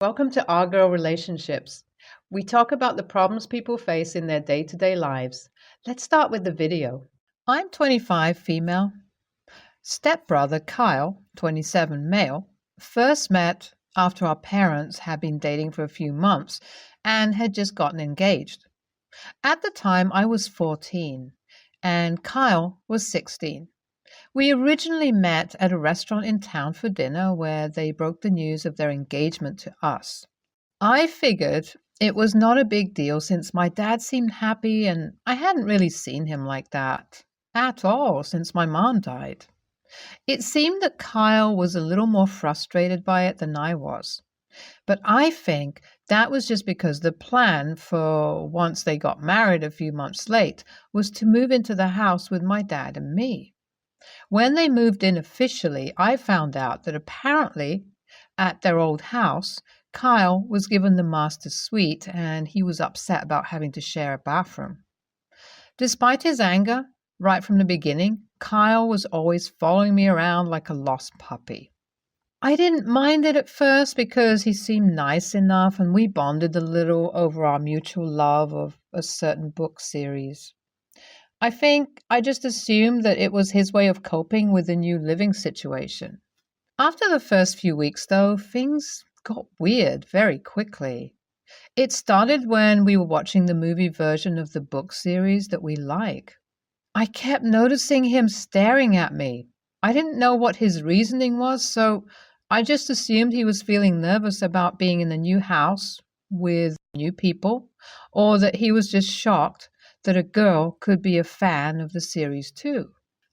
Welcome to Our Girl Relationships. We talk about the problems people face in their day to day lives. Let's start with the video. I'm 25, female. Stepbrother Kyle, 27, male, first met after our parents had been dating for a few months and had just gotten engaged. At the time, I was 14 and Kyle was 16. We originally met at a restaurant in town for dinner where they broke the news of their engagement to us. I figured it was not a big deal since my dad seemed happy and I hadn't really seen him like that at all since my mom died. It seemed that Kyle was a little more frustrated by it than I was. But I think that was just because the plan for once they got married a few months late was to move into the house with my dad and me. When they moved in officially, I found out that apparently at their old house, Kyle was given the master suite and he was upset about having to share a bathroom. Despite his anger, right from the beginning, Kyle was always following me around like a lost puppy. I didn't mind it at first because he seemed nice enough and we bonded a little over our mutual love of a certain book series. I think I just assumed that it was his way of coping with the new living situation. After the first few weeks, though, things got weird very quickly. It started when we were watching the movie version of the book series that we like. I kept noticing him staring at me. I didn't know what his reasoning was, so I just assumed he was feeling nervous about being in the new house with new people, or that he was just shocked that a girl could be a fan of the series too.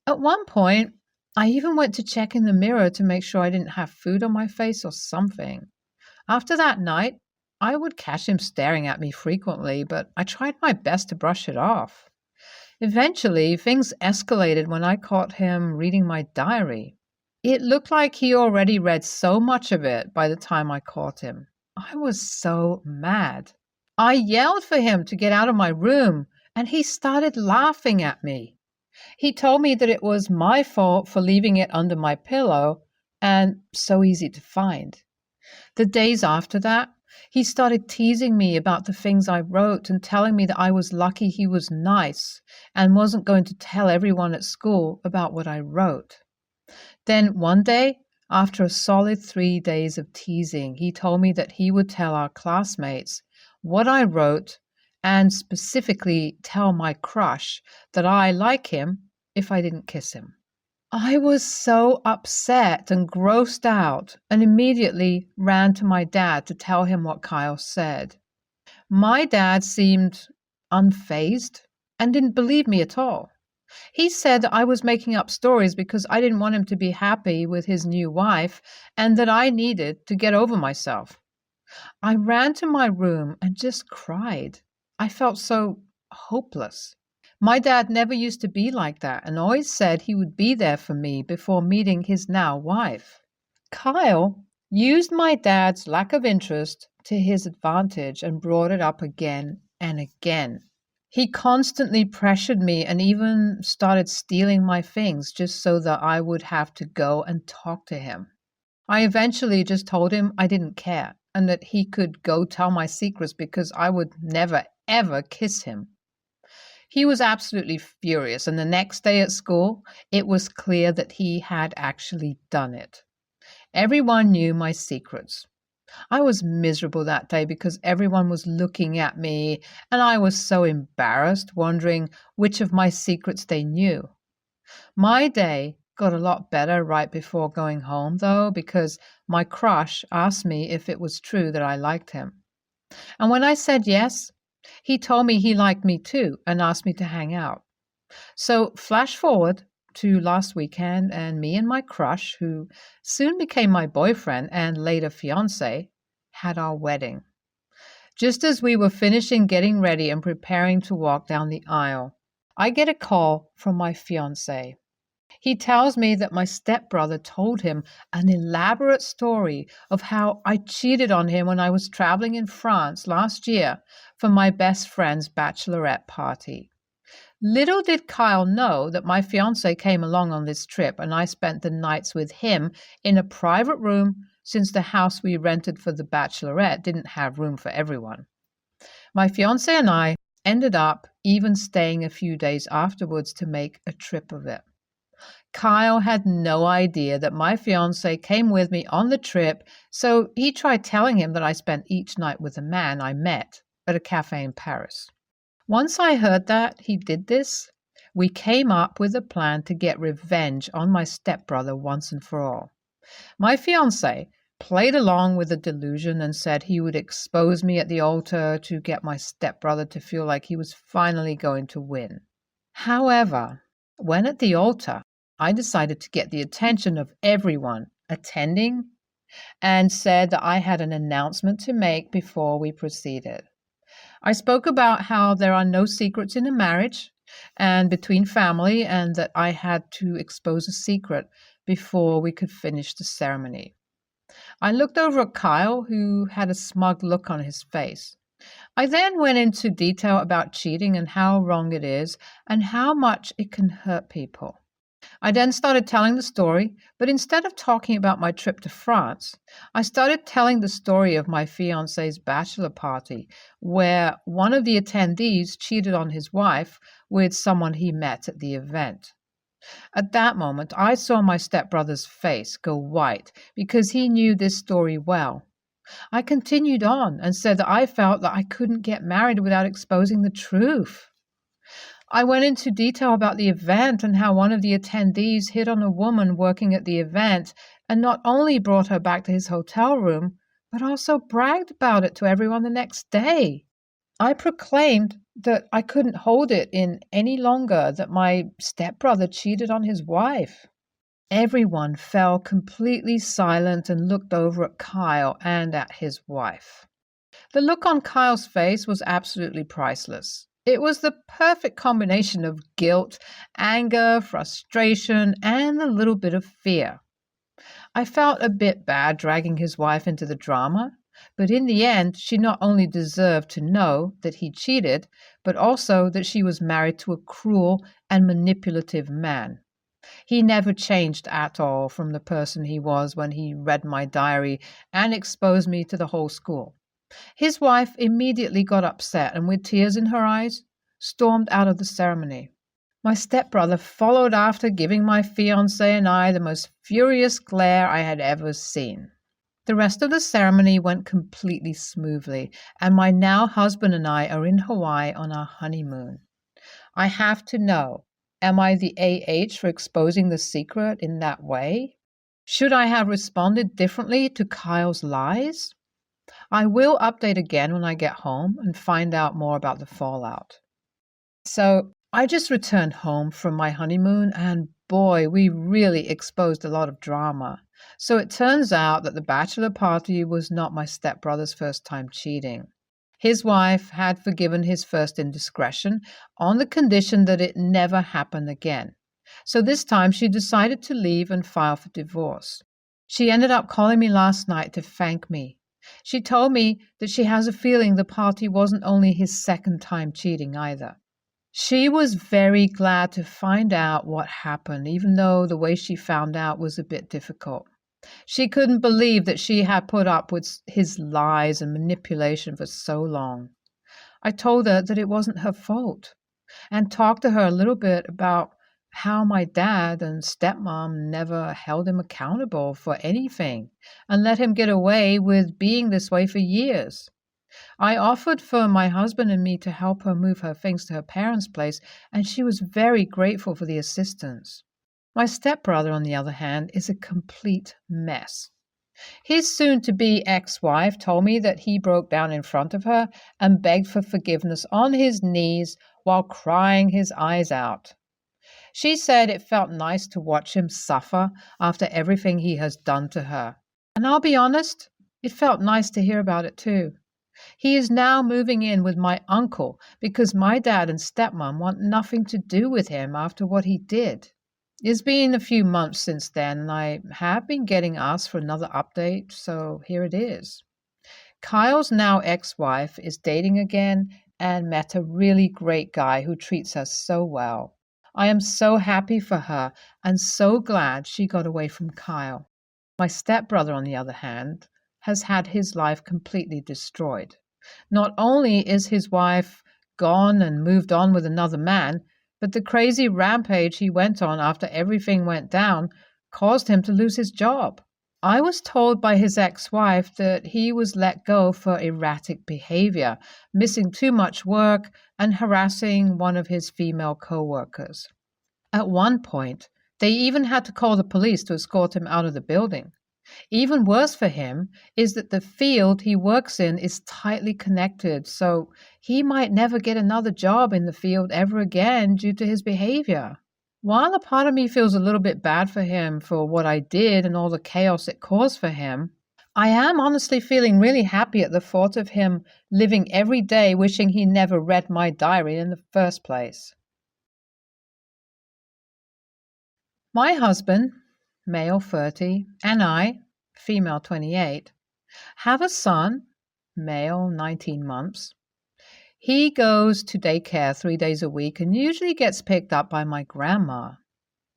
At one point, I even went to check in the mirror to make sure I didn't have food on my face or something. After that night, I would catch him staring at me frequently, but I tried my best to brush it off. Eventually, things escalated when I caught him reading my diary. It looked like he already read so much of it by the time I caught him. I was so mad. I yelled for him to get out of my room, and he started laughing at me. He told me that it was my fault for leaving it under my pillow and so easy to find. The days after that, he started teasing me about the things I wrote and telling me that I was lucky he was nice and wasn't going to tell everyone at school about what I wrote. Then one day, after a solid 3 days of teasing, he told me that he would tell our classmates what I wrote and specifically tell my crush that I like him if I didn't kiss him. I was so upset and grossed out and immediately ran to my dad to tell him what Kyle said. My dad seemed unfazed and didn't believe me at all. He said that I was making up stories because I didn't want him to be happy with his new wife and that I needed to get over myself. I ran to my room and just cried. I felt so hopeless. My dad never used to be like that and always said he would be there for me before meeting his now wife. Kyle used my dad's lack of interest to his advantage and brought it up again and again. He constantly pressured me and even started stealing my things just so that I would have to go and talk to him. I eventually just told him I didn't care and that he could go tell my secrets because I would never, ever kiss him. He was absolutely furious, and the next day at school, it was clear that he had actually done it. Everyone knew my secrets. I was miserable that day because everyone was looking at me, and I was so embarrassed, wondering which of my secrets they knew. My day got a lot better right before going home, though, because my crush asked me if it was true that I liked him. And when I said yes, he told me he liked me too and asked me to hang out. So flash forward to last weekend, and me and my crush, who soon became my boyfriend and later fiancé, had our wedding. Just as we were finishing getting ready and preparing to walk down the aisle, I get a call from my fiancé. He tells me that my stepbrother told him an elaborate story of how I cheated on him when I was traveling in France last year for my best friend's bachelorette party. Little did Kyle know that my fiancé came along on this trip and I spent the nights with him in a private room since the house we rented for the bachelorette didn't have room for everyone. My fiance and I ended up even staying a few days afterwards to make a trip of it. Kyle had no idea that my fiance came with me on the trip, so he tried telling him that I spent each night with a man I met at a cafe in Paris. Once I heard that he did this, we came up with a plan to get revenge on my stepbrother once and for all. My fiance played along with the delusion and said he would expose me at the altar to get my stepbrother to feel like he was finally going to win. However, when at the altar, I decided to get the attention of everyone attending and said that I had an announcement to make before we proceeded. I spoke about how there are no secrets in a marriage and between family, and that I had to expose a secret before we could finish the ceremony. I looked over at Kyle, who had a smug look on his face. I then went into detail about cheating and how wrong it is and how much it can hurt people. I then started telling the story, but instead of talking about my trip to France, I started telling the story of my fiancé's bachelor party, where one of the attendees cheated on his wife with someone he met at the event. At that moment, I saw my stepbrother's face go white because he knew this story well. I continued on and said that I felt that I couldn't get married without exposing the truth. I went into detail about the event and how one of the attendees hit on a woman working at the event and not only brought her back to his hotel room, but also bragged about it to everyone the next day. I proclaimed that I couldn't hold it in any longer, that my stepbrother cheated on his wife. Everyone fell completely silent and looked over at Kyle and at his wife. The look on Kyle's face was absolutely priceless. It was the perfect combination of guilt, anger, frustration, and a little bit of fear. I felt a bit bad dragging his wife into the drama, but in the end, she not only deserved to know that he cheated, but also that she was married to a cruel and manipulative man. He never changed at all from the person he was when he read my diary and exposed me to the whole school. His wife immediately got upset and, with tears in her eyes, stormed out of the ceremony. My stepbrother followed after, giving my fiancé and I the most furious glare I had ever seen. The rest of the ceremony went completely smoothly, and my now husband and I are in Hawaii on our honeymoon. I have to know, am I the AH for exposing the secret in that way? Should I have responded differently to Kyle's lies? I will update again when I get home and find out more about the fallout. So I just returned home from my honeymoon, and boy, we really exposed a lot of drama. So it turns out that the bachelor party was not my stepbrother's first time cheating. His wife had forgiven his first indiscretion on the condition that it never happened again. So this time she decided to leave and file for divorce. She ended up calling me last night to thank me. She told me that she has a feeling the party wasn't only his second time cheating either. She was very glad to find out what happened, even though the way she found out was a bit difficult. She couldn't believe that she had put up with his lies and manipulation for so long. I told her that it wasn't her fault and talked to her a little bit about how my dad and stepmom never held him accountable for anything and let him get away with being this way for years. I offered for my husband and me to help her move her things to her parents' place, and she was very grateful for the assistance. My stepbrother, on the other hand, is a complete mess. His soon-to-be ex-wife told me that he broke down in front of her and begged for forgiveness on his knees while crying his eyes out. She said it felt nice to watch him suffer after everything he has done to her. And I'll be honest, it felt nice to hear about it too. He is now moving in with my uncle because my dad and stepmom want nothing to do with him after what he did. It's been a few months since then, and I have been getting asked for another update, so here it is. Kyle's now ex-wife is dating again and met a really great guy who treats her so well. I am so happy for her and so glad she got away from Kyle. My stepbrother, on the other hand, has had his life completely destroyed. Not only is his wife gone and moved on with another man, but the crazy rampage he went on after everything went down caused him to lose his job. I was told by his ex-wife that he was let go for erratic behavior, missing too much work and harassing one of his female co-workers. At one point, they even had to call the police to escort him out of the building. Even worse for him is that the field he works in is tightly connected, so he might never get another job in the field ever again due to his behavior. While a part of me feels a little bit bad for him for what I did and all the chaos it caused for him, I am honestly feeling really happy at the thought of him living every day wishing he never read my diary in the first place. My husband, male 30, and I, female 28, have a son, male 19 months. He goes to daycare 3 days a week and usually gets picked up by my grandma,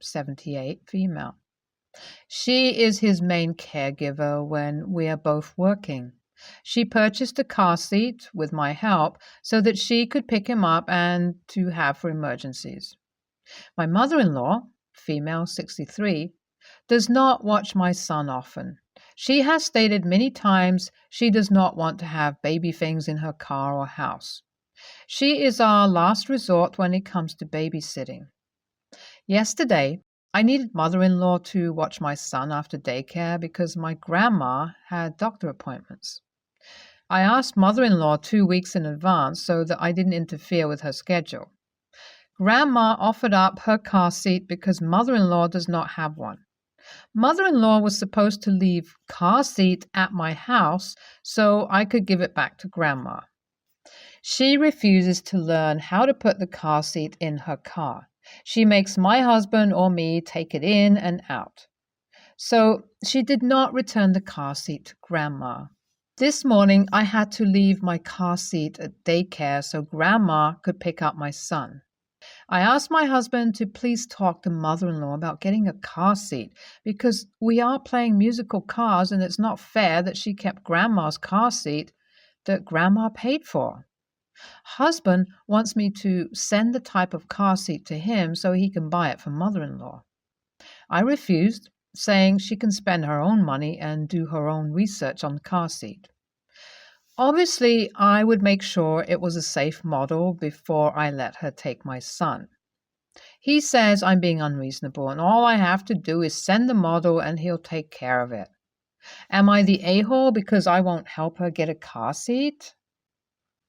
78, female. She is his main caregiver when we are both working. She purchased a car seat with my help so that she could pick him up and to have for emergencies. My mother-in-law, female 63, does not watch my son often. She has stated many times she does not want to have baby things in her car or house. She is our last resort when it comes to babysitting. Yesterday, I needed mother-in-law to watch my son after daycare because my grandma had doctor appointments. I asked mother-in-law 2 weeks in advance so that I didn't interfere with her schedule. Grandma offered up her car seat because mother-in-law does not have one. Mother-in-law was supposed to leave car seat at my house so I could give it back to Grandma. She refuses to learn how to put the car seat in her car. She makes my husband or me take it in and out. So she did not return the car seat to Grandma. This morning I had to leave my car seat at daycare so Grandma could pick up my son. I asked my husband to please talk to mother-in-law about getting a car seat because we are playing musical Cars and it's not fair that she kept Grandma's car seat that Grandma paid for. Husband wants me to send the type of car seat to him so he can buy it for mother-in-law. I refused, saying she can spend her own money and do her own research on the car seat. Obviously, I would make sure it was a safe model before I let her take my son. He says I'm being unreasonable and all I have to do is send the model and he'll take care of it. Am I the a-hole because I won't help her get a car seat?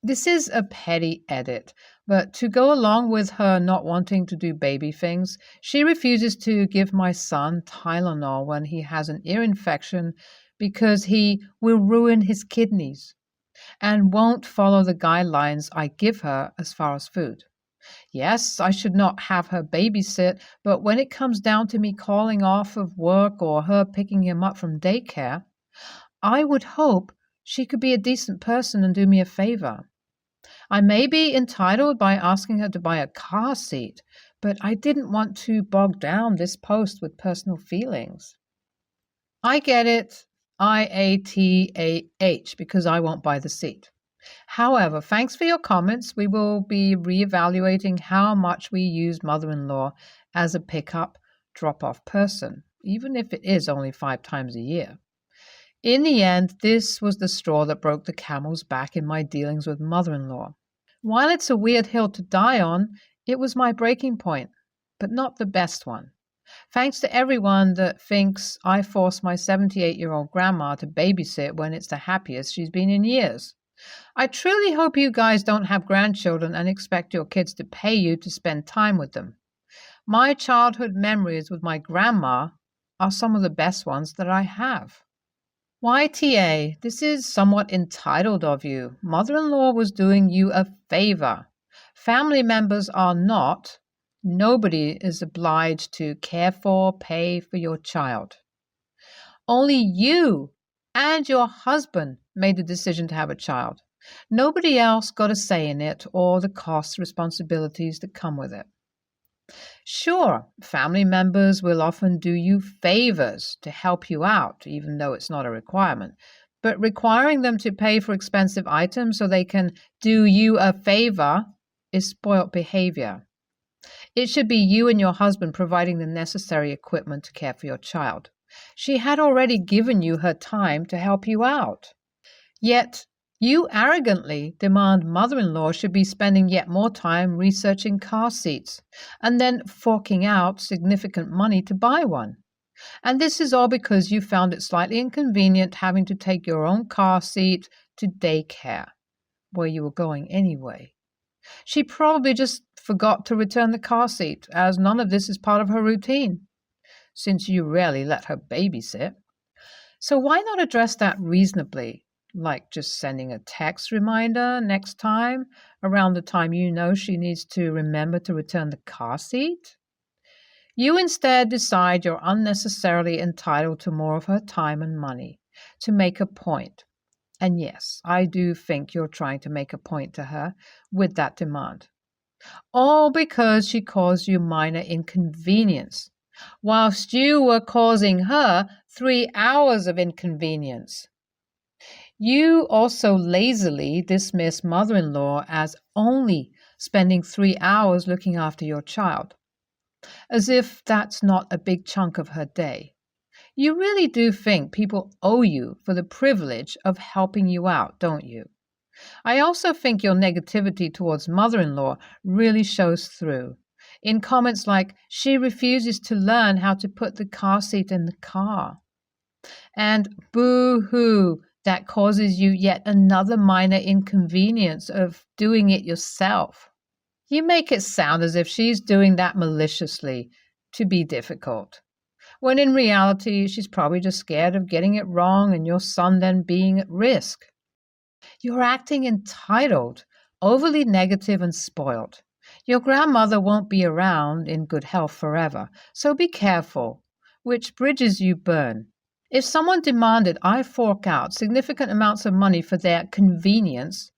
This is a petty edit, but to go along with her not wanting to do baby things, she refuses to give my son Tylenol when he has an ear infection because he will ruin his kidneys, and won't follow the guidelines I give her as far as food. Yes, I should not have her babysit, but when it comes down to me calling off of work or her picking him up from daycare, I would hope she could be a decent person and do me a favor. I may be entitled by asking her to buy a car seat, but I didn't want to bog down this post with personal feelings. I get it, IATAH, because I won't buy the seat. However, thanks for your comments. We will be reevaluating how much we use mother-in-law as a pickup, drop-off person, even if it is only 5 times a year. In the end, this was the straw that broke the camel's back in my dealings with mother-in-law. While it's a weird hill to die on, it was my breaking point, but not the best one. Thanks to everyone that thinks I forced my 78-year-old grandma to babysit when it's the happiest she's been in years. I truly hope you guys don't have grandchildren and expect your kids to pay you to spend time with them. My childhood memories with my grandma are some of the best ones that I have. YTA, this is somewhat entitled of you. Mother-in-law was doing you a favor. Family members are not. Nobody is obliged to care for, pay for your child. Only you and your husband made the decision to have a child. Nobody else got a say in it or the costs, responsibilities that come with it. Sure, family members will often do you favors to help you out, even though it's not a requirement. But requiring them to pay for expensive items so they can do you a favor is spoilt behavior. It should be you and your husband providing the necessary equipment to care for your child. She had already given you her time to help you out. Yet, you arrogantly demand mother-in-law should be spending yet more time researching car seats and then forking out significant money to buy one. And this is all because you found it slightly inconvenient having to take your own car seat to daycare, where you were going anyway. She probably just forgot to return the car seat, as none of this is part of her routine, since you rarely let her babysit. So why not address that reasonably, like just sending a text reminder next time, around the time you know she needs to remember to return the car seat? You instead decide you're unnecessarily entitled to more of her time and money to make a point. And yes, I do think you're trying to make a point to her with that demand. All because she caused you minor inconvenience, whilst you were causing her 3 hours of inconvenience. You also lazily dismiss mother-in-law as only spending 3 hours looking after your child, as if that's not a big chunk of her day. You really do think people owe you for the privilege of helping you out, don't you? I also think your negativity towards mother-in-law really shows through. In comments like, she refuses to learn how to put the car seat in the car. And boo-hoo, that causes you yet another minor inconvenience of doing it yourself. You make it sound as if she's doing that maliciously to be difficult, when in reality she's probably just scared of getting it wrong and your son then being at risk. You're acting entitled, overly negative and spoiled. Your grandmother won't be around in good health forever, so be careful which bridges you burn. If someone demanded I fork out significant amounts of money for their convenience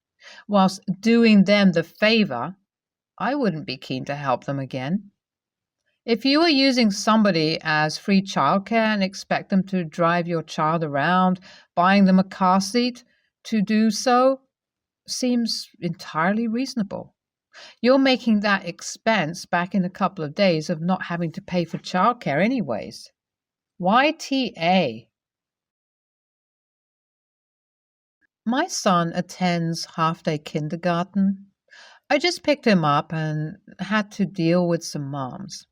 whilst doing them the favor, I wouldn't be keen to help them again. If you are using somebody as free childcare and expect them to drive your child around, buying them a car seat to do so seems entirely reasonable. You're making that expense back in a couple of days of not having to pay for childcare anyways. YTA. My son attends half-day kindergarten. I just picked him up and had to deal with some moms.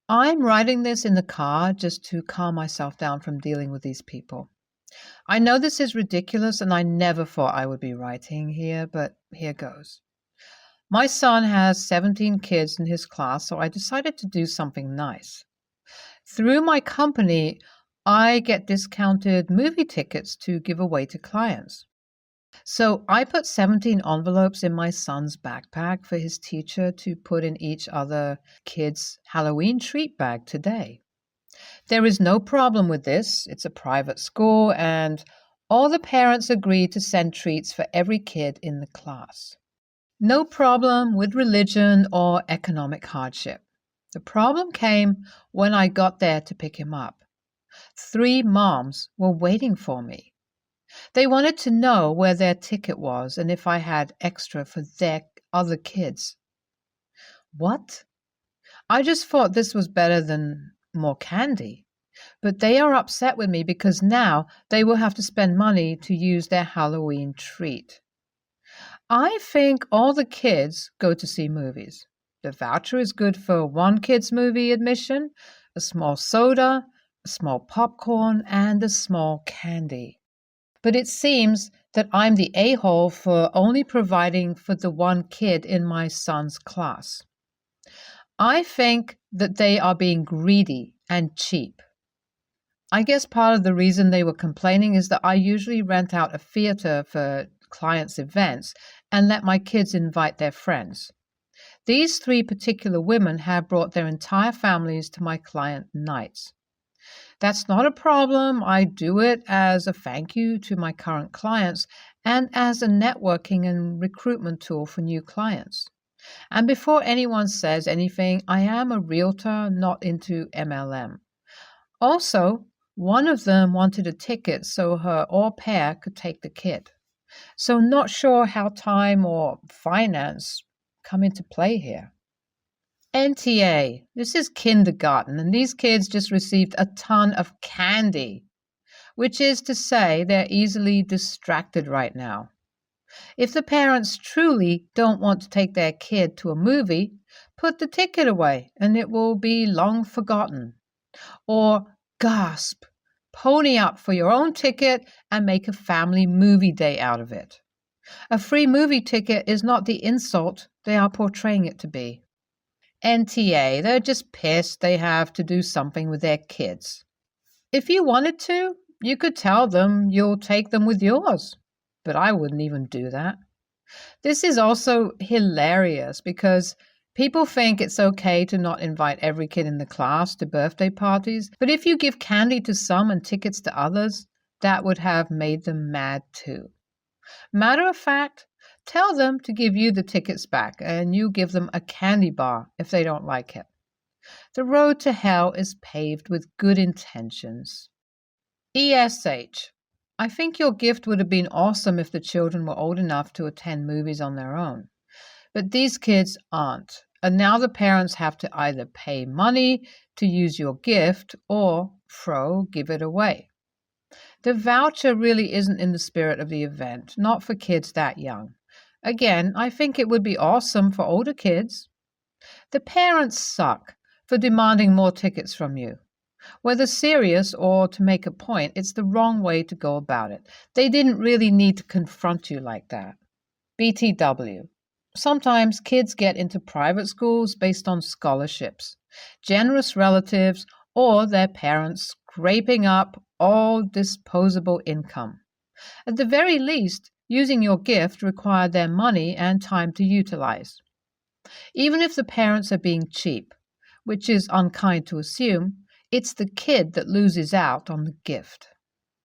I'm writing this in the car just to calm myself down from dealing with these people. I know this is ridiculous and I never thought I would be writing here, but here goes. My son has 17 kids in his class, so I decided to do something nice. Through my company, I get discounted movie tickets to give away to clients. So I put 17 envelopes in my son's backpack for his teacher to put in each other kid's Halloween treat bag today. There is no problem with this. It's a private school, and all the parents agreed to send treats for every kid in the class. No problem with religion or economic hardship. The problem came when I got there to pick him up. 3 moms were waiting for me. They wanted to know where their ticket was and if I had extra for their other kids. What? I just thought this was better than more candy. But they are upset with me because now they will have to spend money to use their Halloween treat. I think all the kids go to see movies. The voucher is good for 1 kid's movie admission, a small soda, a small popcorn, and a small candy. But it seems that I'm the a-hole for only providing for the 1 kid in my son's class. I think that they are being greedy and cheap. I guess part of the reason they were complaining is that I usually rent out a theater for clients' events and let my kids invite their friends. These 3 particular women have brought their entire families to my client nights. That's not a problem. I do it as a thank you to my current clients and as a networking and recruitment tool for new clients. And before anyone says anything, I am a realtor, not into MLM. Also, one of them wanted a ticket so her au pair could take the kid. So not sure how time or finance come into play here. NTA, this is kindergarten, and these kids just received a ton of candy, which is to say they're easily distracted right now. If the parents truly don't want to take their kid to a movie, put the ticket away and it will be long forgotten. Or gasp, pony up for your own ticket and make a family movie day out of it. A free movie ticket is not the insult they are portraying it to be. NTA, they're just pissed they have to do something with their kids. If you wanted to, you could tell them you'll take them with yours, but I wouldn't even do that. This is also hilarious because people think it's okay to not invite every kid in the class to birthday parties, but if you give candy to some and tickets to others, that would have made them mad too. Matter of fact, tell them to give you the tickets back and you give them a candy bar if they don't like it. The road to hell is paved with good intentions. ESH. I think your gift would have been awesome if the children were old enough to attend movies on their own. But these kids aren't. And now the parents have to either pay money to use your gift or give it away. The voucher really isn't in the spirit of the event, not for kids that young. Again, I think it would be awesome for older kids. The parents suck for demanding more tickets from you. Whether serious or to make a point, it's the wrong way to go about it. They didn't really need to confront you like that. BTW. Sometimes kids get into private schools based on scholarships, generous relatives, or their parents scraping up all disposable income. At the very least, using your gift required their money and time to utilize. Even if the parents are being cheap, which is unkind to assume, it's the kid that loses out on the gift.